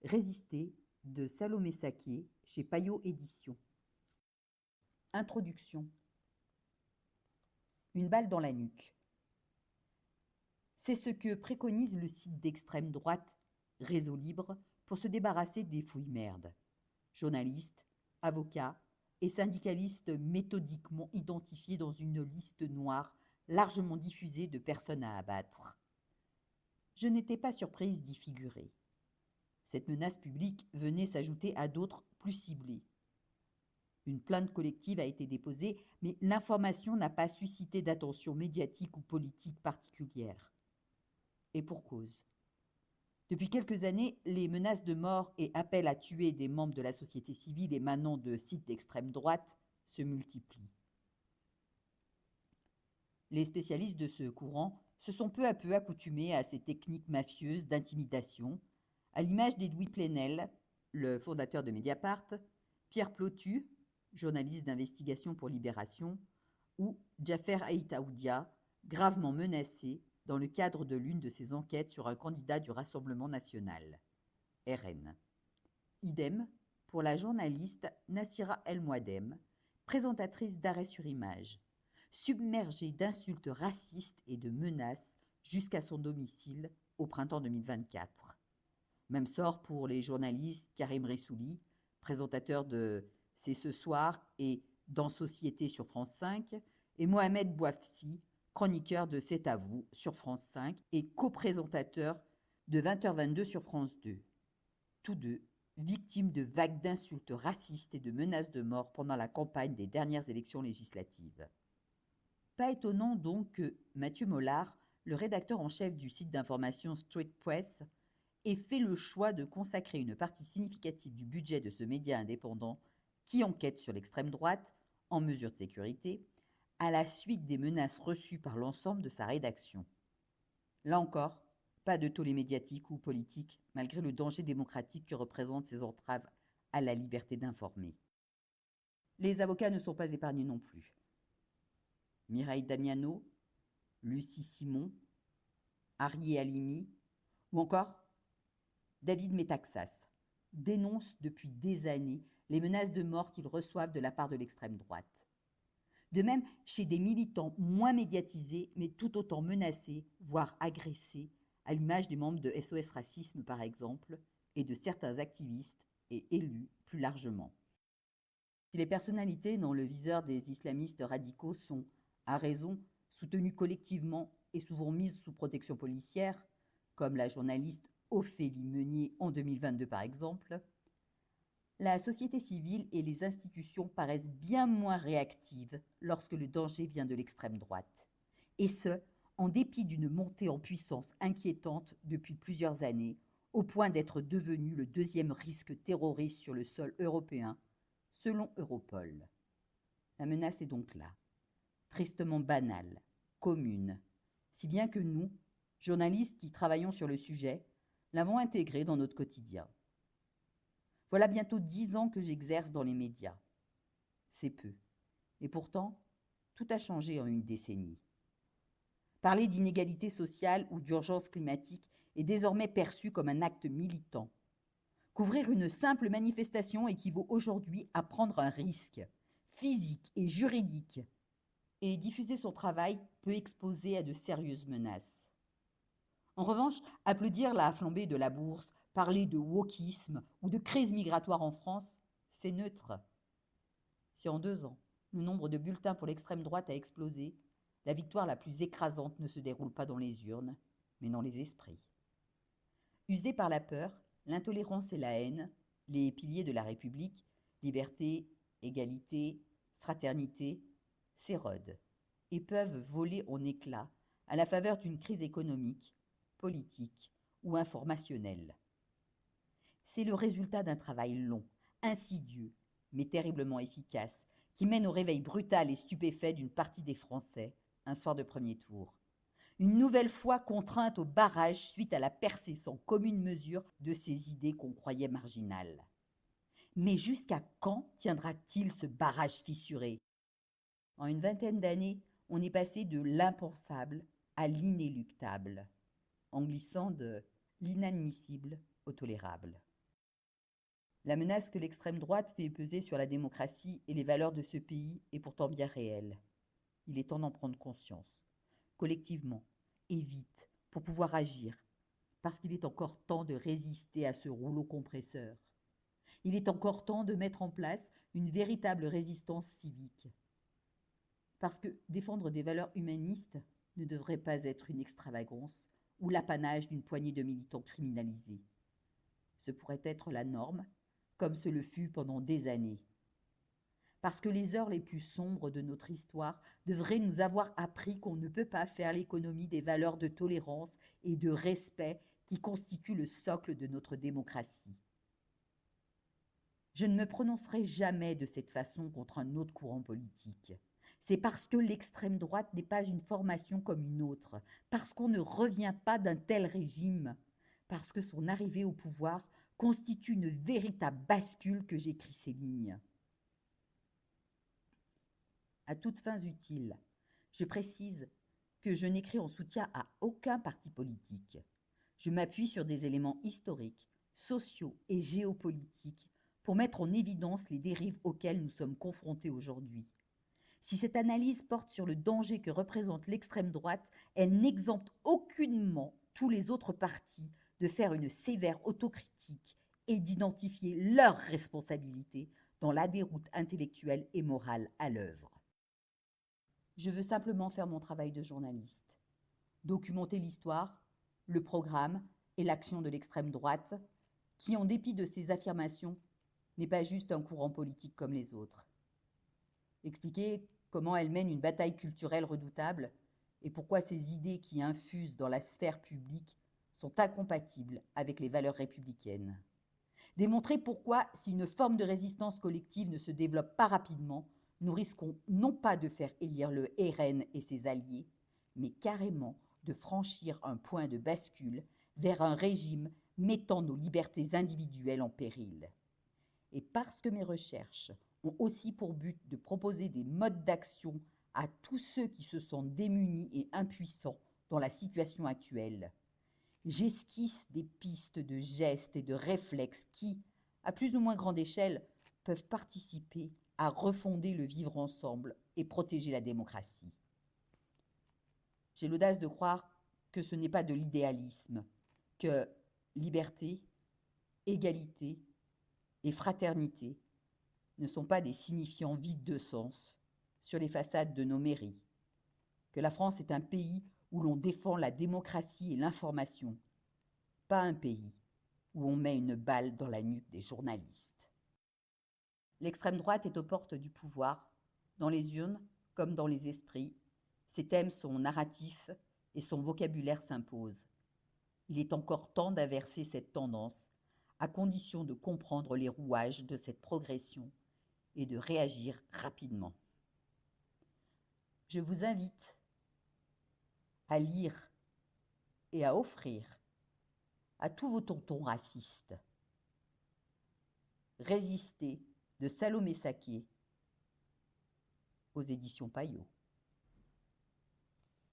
Résister de Salomé Saké chez Payot Éditions. Introduction. Une balle dans la nuque. C'est ce que préconise le site d'extrême droite Réseau Libre pour se débarrasser des fouilles-merdes. Journalistes, avocats et syndicalistes méthodiquement identifiés dans une liste noire largement diffusée de personnes à abattre. Je n'étais pas surprise d'y figurer. Cette menace publique venait s'ajouter à d'autres plus ciblées. Une plainte collective a été déposée, mais l'information n'a pas suscité d'attention médiatique ou politique particulière. Et pour cause. Depuis quelques années, les menaces de mort et appels à tuer des membres de la société civile émanant de sites d'extrême droite se multiplient. Les spécialistes de ce courant se sont peu à peu accoutumés à ces techniques mafieuses d'intimidation, à l'image d'Edoui Plenel, le fondateur de Mediapart, Pierre Plotu, journaliste d'investigation pour Libération, ou Djafer Aït-Aoudia, gravement menacé dans le cadre de l'une de ses enquêtes sur un candidat du Rassemblement national, RN. Idem pour la journaliste Nassira El Mouadem, présentatrice d'Arrêt sur Image, submergée d'insultes racistes et de menaces jusqu'à son domicile au printemps 2024. Même sort pour les journalistes Karim Rissouli, présentateur de C'est ce soir et Dans Société sur France 5, et Mohamed Bouafsi, chroniqueur de C'est à vous sur France 5 et co-présentateur de 20h22 sur France 2. Tous deux victimes de vagues d'insultes racistes et de menaces de mort pendant la campagne des dernières élections législatives. Pas étonnant donc que Mathieu Mollard, le rédacteur en chef du site d'information Street Press, ait fait le choix de consacrer une partie significative du budget de ce média indépendant qui enquête sur l'extrême droite, en mesure de sécurité, à la suite des menaces reçues par l'ensemble de sa rédaction. Là encore, pas de tollé médiatique ou politique, malgré le danger démocratique que représentent ces entraves à la liberté d'informer. Les avocats ne sont pas épargnés non plus. Mireille Damiano, Lucie Simon, Arié Halimi, ou encore David Metaxas, dénoncent depuis des années les menaces de mort qu'ils reçoivent de la part de l'extrême droite. De même, chez des militants moins médiatisés, mais tout autant menacés, voire agressés, à l'image des membres de SOS Racisme par exemple, et de certains activistes et élus plus largement. Si les personnalités dans le viseur des islamistes radicaux sont, à raison, soutenues collectivement et souvent mises sous protection policière, comme la journaliste Ophélie Meunier en 2022 par exemple, la société civile et les institutions paraissent bien moins réactives lorsque le danger vient de l'extrême droite. Et ce, en dépit d'une montée en puissance inquiétante depuis plusieurs années, au point d'être devenu le deuxième risque terroriste sur le sol européen, selon Europol. La menace est donc là, tristement banale, commune, si bien que nous, journalistes qui travaillons sur le sujet, l'avons intégrée dans notre quotidien. Voilà bientôt 10 ans que j'exerce dans les médias. C'est peu. Et pourtant, tout a changé en une décennie. Parler d'inégalité sociale ou d'urgence climatique est désormais perçu comme un acte militant. Couvrir une simple manifestation équivaut aujourd'hui à prendre un risque, physique et juridique. Et diffuser son travail peut exposer à de sérieuses menaces. En revanche, applaudir la flambée de la bourse, parler de wokisme ou de crise migratoire en France, c'est neutre. Si en 2 ans, le nombre de bulletins pour l'extrême droite a explosé, la victoire la plus écrasante ne se déroule pas dans les urnes, mais dans les esprits. Usés par la peur, l'intolérance et la haine, les piliers de la République, liberté, égalité, fraternité, s'érodent et peuvent voler en éclats à la faveur d'une crise économique, politique ou informationnelle. C'est le résultat d'un travail long, insidieux, mais terriblement efficace, qui mène au réveil brutal et stupéfait d'une partie des Français, un soir de premier tour. Une nouvelle fois contrainte au barrage suite à la percée sans commune mesure de ces idées qu'on croyait marginales. Mais jusqu'à quand tiendra-t-il ce barrage fissuré ? En une vingtaine d'années, on est passé de l'impensable à l'inéluctable, en glissant de l'inadmissible au tolérable. La menace que l'extrême droite fait peser sur la démocratie et les valeurs de ce pays est pourtant bien réelle. Il est temps d'en prendre conscience, collectivement, et vite, pour pouvoir agir, parce qu'il est encore temps de résister à ce rouleau compresseur. Il est encore temps de mettre en place une véritable résistance civique. Parce que défendre des valeurs humanistes ne devrait pas être une extravagance ou l'apanage d'une poignée de militants criminalisés. Ce pourrait être la norme, comme ce le fut pendant des années. Parce que les heures les plus sombres de notre histoire devraient nous avoir appris qu'on ne peut pas faire l'économie des valeurs de tolérance et de respect qui constituent le socle de notre démocratie. Je ne me prononcerai jamais de cette façon contre un autre courant politique. C'est parce que l'extrême droite n'est pas une formation comme une autre, parce qu'on ne revient pas d'un tel régime, parce que son arrivée au pouvoir constitue une véritable bascule que j'écris ces lignes. À toutes fins utiles, je précise que je n'écris en soutien à aucun parti politique. Je m'appuie sur des éléments historiques, sociaux et géopolitiques pour mettre en évidence les dérives auxquelles nous sommes confrontés aujourd'hui. Si cette analyse porte sur le danger que représente l'extrême droite, elle n'exempte aucunement tous les autres partis de faire une sévère autocritique et d'identifier leurs responsabilités dans la déroute intellectuelle et morale à l'œuvre. Je veux simplement faire mon travail de journaliste, documenter l'histoire, le programme et l'action de l'extrême droite, qui, en dépit de ses affirmations, n'est pas juste un courant politique comme les autres. Expliquer comment elle mène une bataille culturelle redoutable et pourquoi ces idées qui infusent dans la sphère publique sont incompatibles avec les valeurs républicaines. Démontrer pourquoi, si une forme de résistance collective ne se développe pas rapidement, nous risquons non pas de faire élire le RN et ses alliés, mais carrément de franchir un point de bascule vers un régime mettant nos libertés individuelles en péril. Et parce que mes recherches ont aussi pour but de proposer des modes d'action à tous ceux qui se sentent démunis et impuissants dans la situation actuelle, j'esquisse des pistes de gestes et de réflexes qui, à plus ou moins grande échelle, peuvent participer à refonder le vivre ensemble et protéger la démocratie. J'ai l'audace de croire que ce n'est pas de l'idéalisme, que liberté, égalité et fraternité ne sont pas des signifiants vides de sens sur les façades de nos mairies, que la France est un pays où l'on défend la démocratie et l'information, pas un pays où on met une balle dans la nuque des journalistes. L'extrême droite est aux portes du pouvoir, dans les urnes comme dans les esprits. Ses thèmes sont narratifs et son vocabulaire s'impose. Il est encore temps d'inverser cette tendance, à condition de comprendre les rouages de cette progression et de réagir rapidement. Je vous invite à lire et à offrir à tous vos tontons racistes. Résister de Salomé Saké aux éditions Payot.